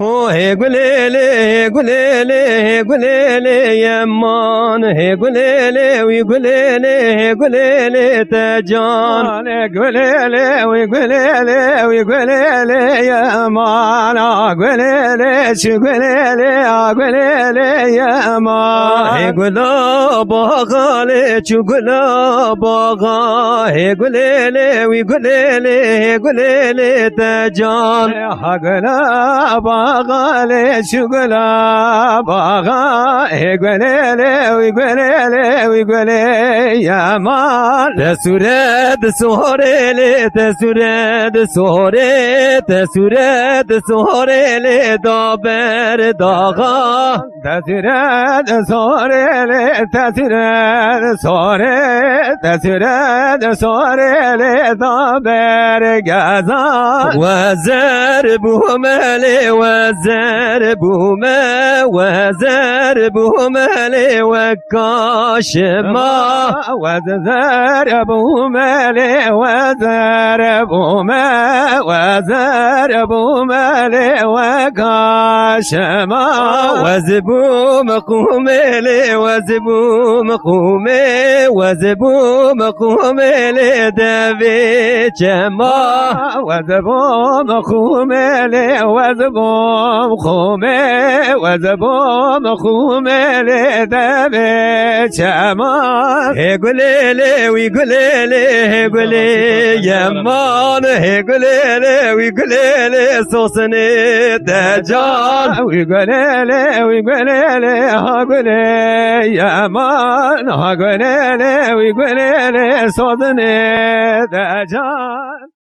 Oh, hey, gulele, gulele, gulele, yaman, hey, gulele, we gulele, tajan, we gulele, yaman, gulele, yaman, hey, gula, bagale, chugula, baga, hey, gulele, we gulele, tajan, hagala, bagale şugula baga egwelele uygwele yaman tesuret sorele daber daga tesuret sorele daber gaza vezer buhmele وزربهم لي وكاشما وزربهم لي وكاشما وزبوم قوم لي دبي جما وزبوم قوم لي وزبوم خومه لدبه چمان هگلله وی گلله هگله یمان هگلله وی گلله سوسنه دجال وی گلله هگله یمان هگلله وی گلله سوسنه دجال